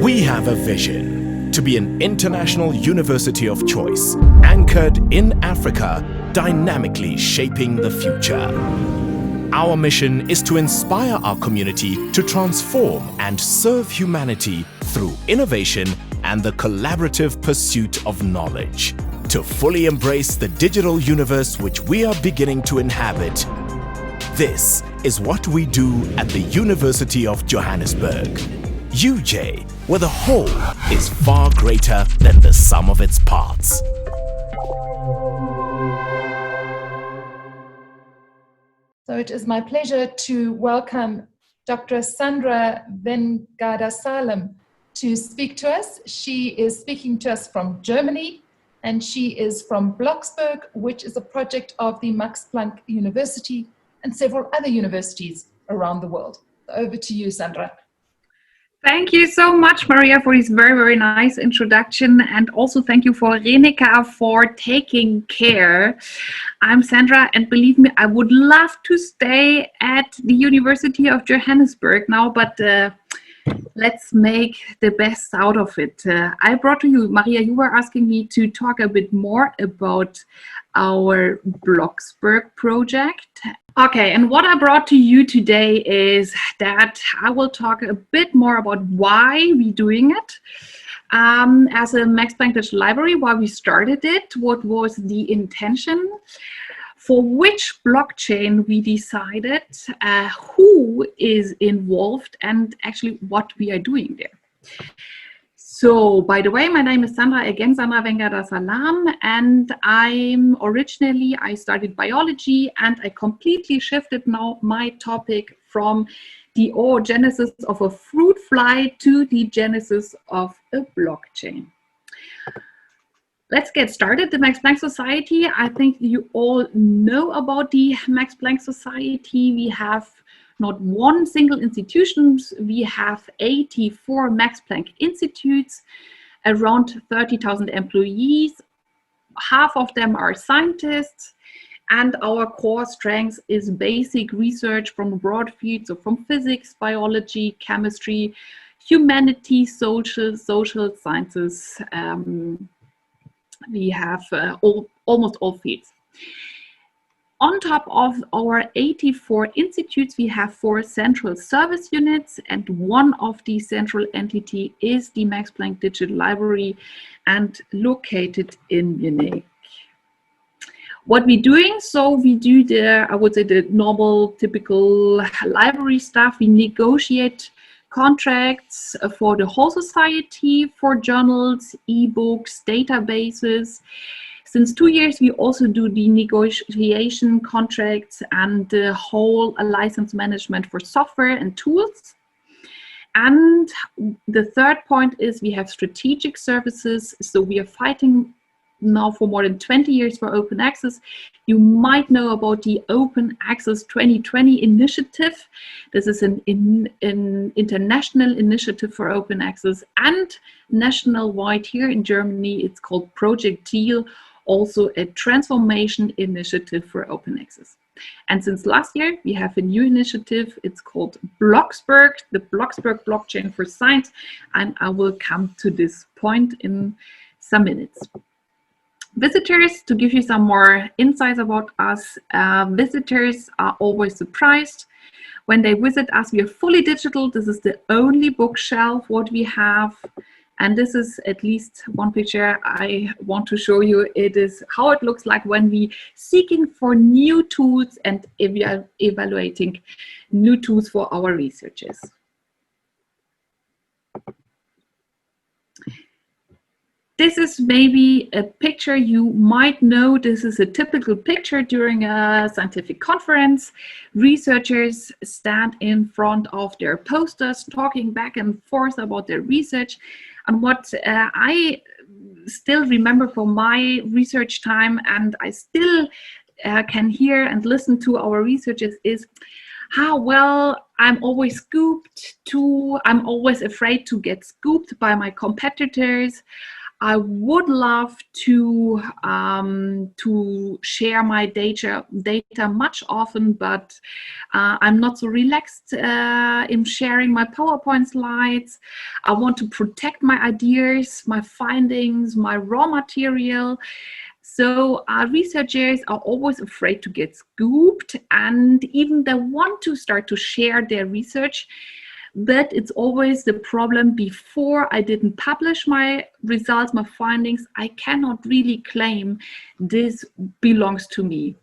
We have a vision to be an international university of choice, anchored in Africa, dynamically shaping the future. Our mission is to inspire our community to transform and serve humanity through innovation and the collaborative pursuit of knowledge. To fully embrace the digital universe which we are beginning to inhabit, this is what we do at the University of Johannesburg. UJ, where the whole is far greater than the sum of its parts. So it is my pleasure to welcome Dr. Sandra Vengadasalam to speak to us. She is speaking to us from Germany, and she is from Bloxburg, which is a project of the Max Planck University and several other universities around the world. Over to you, Sandra. Thank you so much, Maria, for this very, very nice introduction. And also thank you for Renika for taking care. I'm Sandra, and believe me, I would love to stay at the University of Johannesburg now, but let's make the best out of it. I brought to you, Maria, you were asking me to talk a bit more about our Bloxburg project. Okay, and what I brought to you today is that I will talk a bit more about why we're doing it as a Max Planck Digital Library, why we started it, what was the intention, for which blockchain we decided, who is involved, and actually what we are doing there. So, by the way, my name is Sandra, again, Sandra Vengadasalam, and I studied biology, and I completely shifted now my topic from the genesis of a fruit fly to the genesis of a blockchain. Let's get started. The Max Planck Society, I think you all know about the Max Planck Society. We have not one single institution, we have 84 Max Planck Institutes, around 30,000 employees. Half of them are scientists, and our core strength is basic research from broad fields, so from physics, biology, chemistry, humanities, social sciences. We have almost all fields. On top of our 84 institutes, we have 4 central service units, and one of the central entity is the Max Planck Digital Library, and located in Munich. What we're doing, so we do the normal, typical library stuff. We negotiate contracts for the whole society, for journals, ebooks, databases. Since 2 years, we also do the negotiation contracts and the whole license management for software and tools. And the third point is we have strategic services. So we are fighting now for more than 20 years for open access. You might know about the Open Access 2020 initiative. This is an international initiative for open access, and national-wide here in Germany, it's called Project Teal, also a transformation initiative for open access. And since last year, we have a new initiative. It's called Bloxburg, the Bloxburg blockchain for science. And I will come to this point in some minutes. Visitors, to give you some more insights about us, visitors are always surprised when they visit us. We are fully digital. This is the only bookshelf what we have. And this is at least one picture I want to show you. It is how it looks like when we seeking for new tools and we are evaluating new tools for our researchers. This is maybe a picture you might know. This is a typical picture during a scientific conference. Researchers stand in front of their posters, talking back and forth about their research. And what I still remember from my research time, and I still can hear and listen to our researchers, is how well I'm always scooped to, I'm always afraid to get scooped by my competitors. I would love to share my data much often, but I'm not so relaxed in sharing my PowerPoint slides. I want to protect my ideas, my findings, my raw material. So researchers are always afraid to get scooped, and even they want to start to share their research. But it's always the problem, before I didn't publish my results, my findings, I cannot really claim this belongs to me.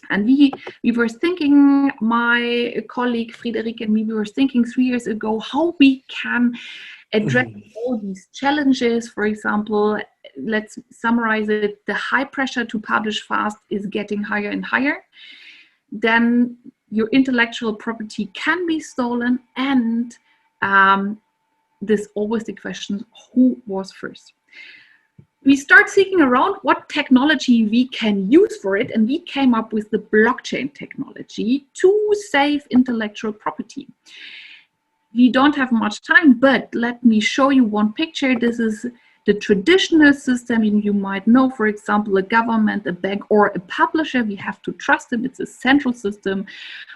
And we were thinking, my colleague Friederike and me, we were thinking 3 years ago how we can address all these challenges. For example, let's summarize it: the high pressure to publish fast is getting higher and higher. Then your intellectual property can be stolen, and there's always the question, who was first? We start seeking around what technology we can use for it, and we came up with the blockchain technology to save intellectual property. We don't have much time, but let me show you one picture. This is the traditional system. You might know, for example, a government, a bank, or a publisher. We have to trust them. It's a central system.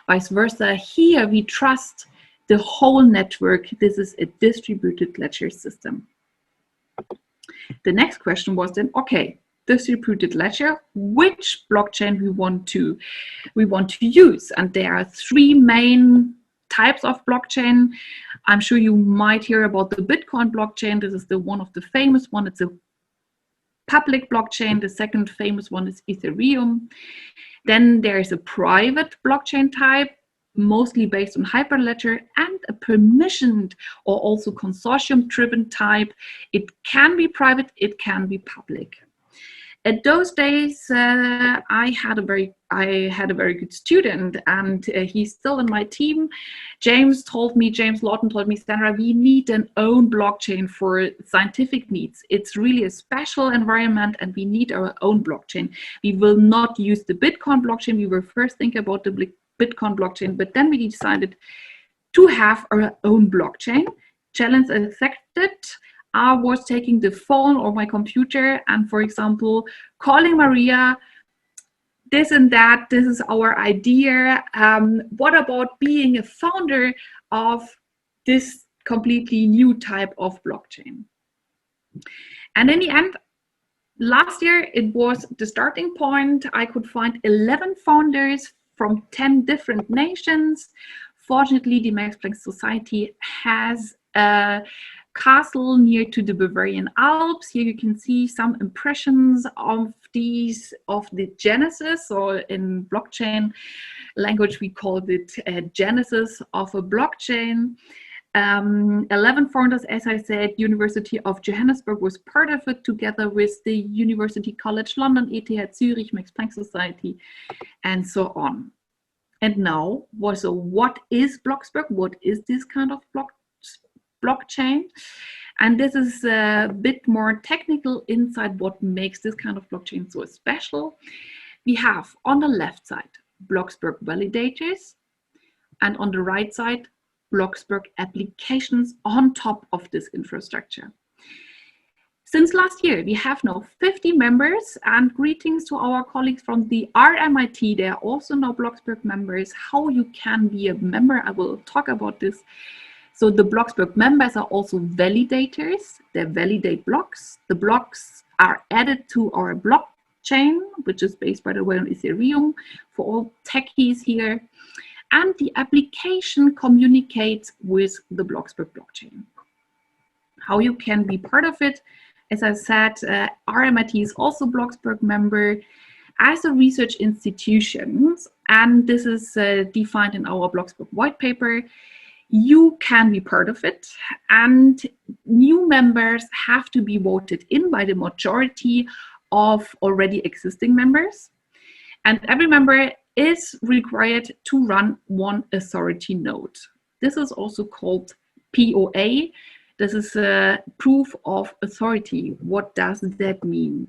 Vice versa. Here we trust the whole network. This is a distributed ledger system. The next question was then, okay, distributed ledger, which blockchain we want to use? And there are 3 main types of blockchain. I'm sure you might hear about the Bitcoin blockchain. This is the one of the famous one. It's a public blockchain. The second famous one is Ethereum. Then there is a private blockchain type, mostly based on Hyperledger, and a permissioned or also consortium-driven type. It can be private, it can be public. At those days, I had a very good student, and he's still in my team. James Lawton told me, Sandra, we need an own blockchain for scientific needs. It's really a special environment, and we need our own blockchain. We will not use the Bitcoin blockchain. We were first thinking about the Bitcoin blockchain, but then we decided to have our own blockchain. Challenge accepted. I was taking the phone or my computer and, for example, calling Maria, this and that, this is our idea. What about being a founder of this completely new type of blockchain? And in the end, last year, it was the starting point. I could find 11 founders from 10 different nations. Fortunately, the Max Planck Society has a castle near to the Bavarian Alps. Here you can see some impressions of the genesis, or in blockchain language we call it a genesis of a blockchain. 11 founders, as I said. University of Johannesburg was part of it, together with the University College London, ETH Zurich, Max Planck Society, and so on. And now, so what is Bloxburg? What is this kind of blockchain? And this is a bit more technical insight what makes this kind of blockchain so special. We have on the left side Bloxburg validators, and on the right side Bloxburg applications on top of this infrastructure. Since last year, we have now 50 members, and greetings to our colleagues from the RMIT. They are also now Bloxburg members. How you can be a member, I will talk about this. So the Bloxburg members are also validators. They validate blocks. The blocks are added to our blockchain, which is based, by the way, on Ethereum for all techies here. And the application communicates with the Bloxburg blockchain. How you can be part of it? As I said, RMIT is also Bloxburg member as a research institution, and this is defined in our Bloxburg white paper. You can be part of it, and new members have to be voted in by the majority of already existing members. And every member is required to run one authority node. This is also called POA. This is a proof of authority. What does that mean?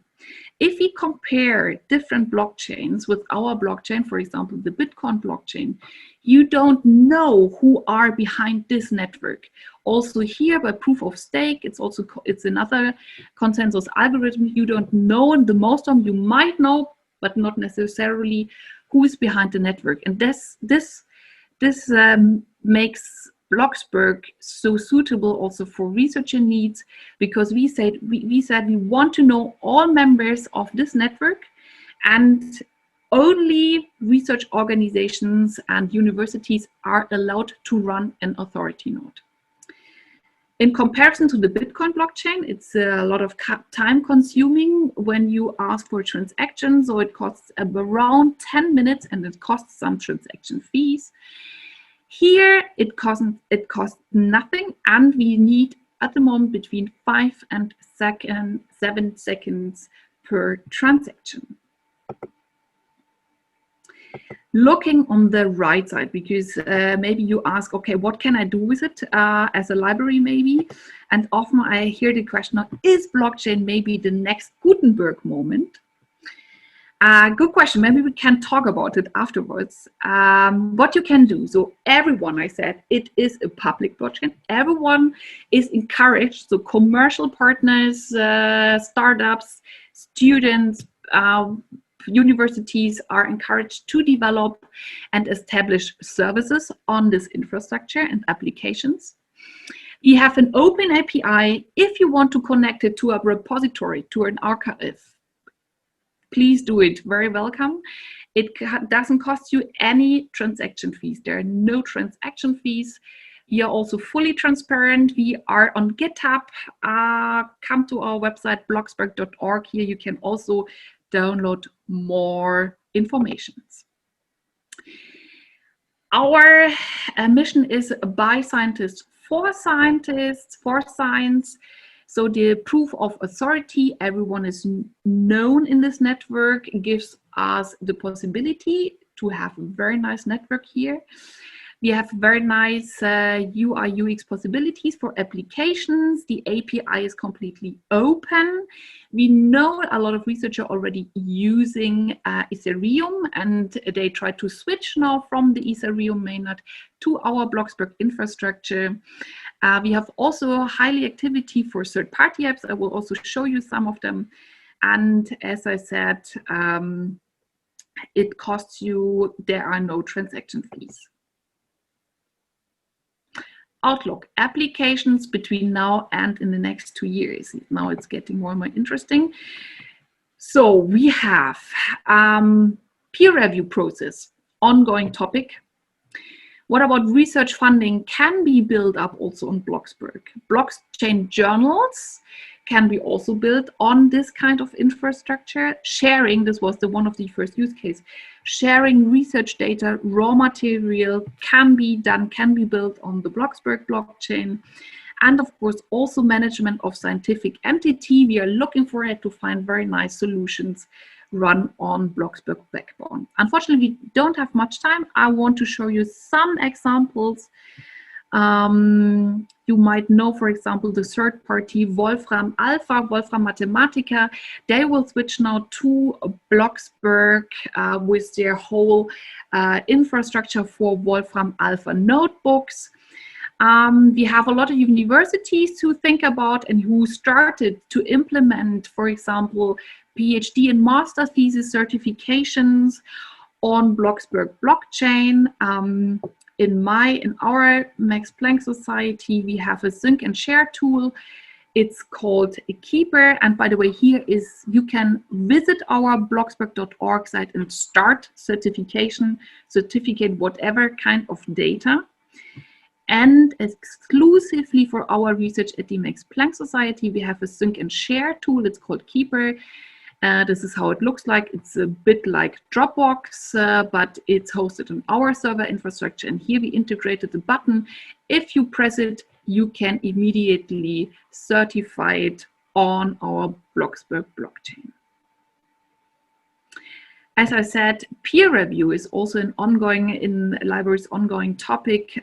If we compare different blockchains with our blockchain, for example, the Bitcoin blockchain, you don't know who are behind this network. Also here, by proof of stake, it's another consensus algorithm. You don't know, and the most of them you might know, but not necessarily who is behind the network. And this makes Bloxburg so suitable also for researcher needs, because we said we want to know all members of this network, and only research organizations and universities are allowed to run an authority node. In comparison to the Bitcoin blockchain, it's a lot of time consuming when you ask for a transaction, so it costs around 10 minutes and it costs some transaction fees. Here, it costs nothing, and we need at the moment between 5 and 7 seconds per transaction. Looking on the right side, because maybe you ask, okay, what can I do with it as a library maybe? And often I hear the question of, is blockchain maybe the next Gutenberg moment? Good question. Maybe we can talk about it afterwards. What you can do. So everyone, I said, it is a public blockchain. Everyone is encouraged. So commercial partners, startups, students, universities are encouraged to develop and establish services on this infrastructure and applications. We have an open API. If you want to connect it to a repository, to an archive, please do it. Very welcome. It doesn't cost you any transaction fees. There are no transaction fees. We are also fully transparent. We are on GitHub. Come to our website, bloxburg.org. Here you can also download more information. Our mission is by scientists, for science. So the proof of authority, everyone is known in this network, gives us the possibility to have a very nice network here. We have very nice UI UX possibilities for applications. The API is completely open. We know a lot of researchers are already using Ethereum, and they try to switch now from the Ethereum mainnet to our Bloxburg infrastructure. We have also highly activity for third-party apps. I will also show you some of them. And as I said, it costs you, there are no transaction fees. Outlook, applications between now and in the next 2 years. Now it's getting more and more interesting. So we have peer review process, ongoing topic. What about research funding can be built up also on Bloxburg? Blockchain journals can be also built on this kind of infrastructure. Sharing, this was one of the first use cases. Sharing research data, raw material can be done, can be built on the Bloxburg blockchain. And of course, also management of scientific entity. We are looking for it to find very nice solutions run on Bloxburg backbone. Unfortunately, we don't have much time. I want to show you some examples. You might know, for example, the third party Wolfram Alpha, Wolfram Mathematica. They will switch now to Bloxburg with their whole infrastructure for Wolfram Alpha notebooks. We have a lot of universities to think about and who started to implement, for example, PhD and master thesis certifications on Bloxburg blockchain. In our Max Planck Society, we have a sync and share tool. It's called a Keeper. And by the way, here is, you can visit our bloxburg.org site and start certificate whatever kind of data. And exclusively for our research at the Max Planck Society, we have a sync and share tool. It's called Keeper. This is how it looks like. It's a bit like Dropbox, but it's hosted on our server infrastructure. And here we integrated the button. If you press it, you can immediately certify it on our Bloxburg blockchain. As I said, peer review is also an ongoing, in libraries, ongoing topic.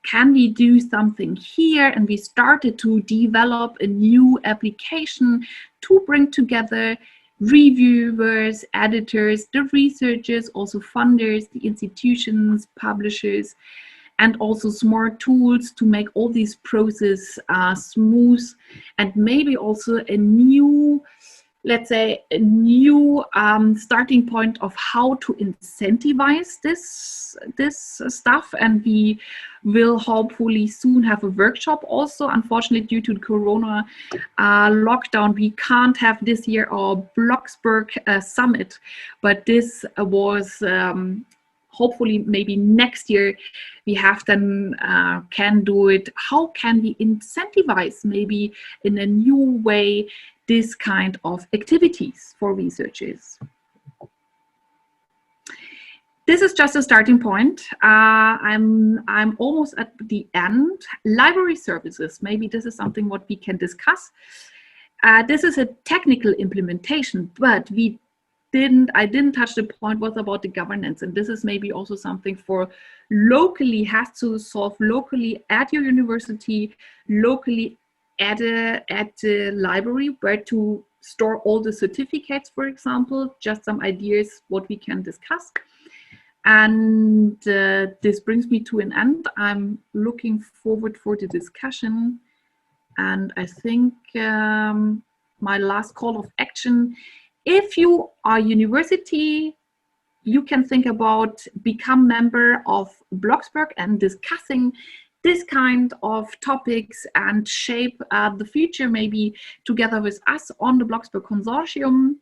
can we do something here? And we started to develop a new application to bring together reviewers, editors, the researchers, also funders, the institutions, publishers, and also smart tools to make all these processes smooth, and maybe also a new, let's say, a new starting point of how to incentivize this stuff. And we will hopefully soon have a workshop also. Unfortunately, due to the Corona lockdown, we can't have this year our Bloxburg summit, but this was hopefully maybe next year we have then can do it. How can we incentivize maybe in a new way this kind of activities for researchers? This is just a starting point. I'm almost at the end. Library services, maybe this is something what we can discuss. This is a technical implementation, but I didn't touch the point was about the governance, and this is maybe also something for locally, has to solve locally at your university, locally at the library, where to store all the certificates, for example. Just some ideas what we can discuss. And this brings me to an end. I'm looking forward for the discussion, and I think my last call of action, if you are university, you can think about become member of Bloxburg and discussing this kind of topics and shape the future maybe together with us on the Bloxburg Consortium.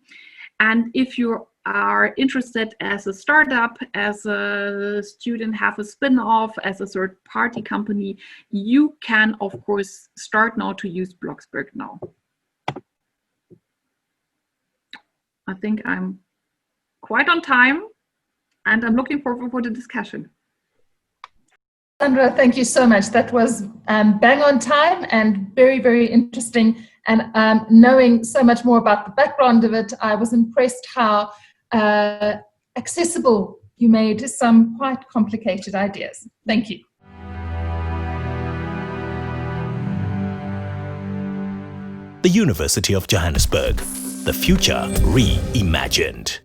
And if you are interested as a startup, as a student, have a spin-off, as a third-party company, you can, of course, start now to use Bloxburg now. I think I'm quite on time, and I'm looking forward for the discussion. Sandra, thank you so much. That was bang on time and very, very interesting. And knowing so much more about the background of it, I was impressed how accessible you made some quite complicated ideas. Thank you. The University of Johannesburg. The future reimagined.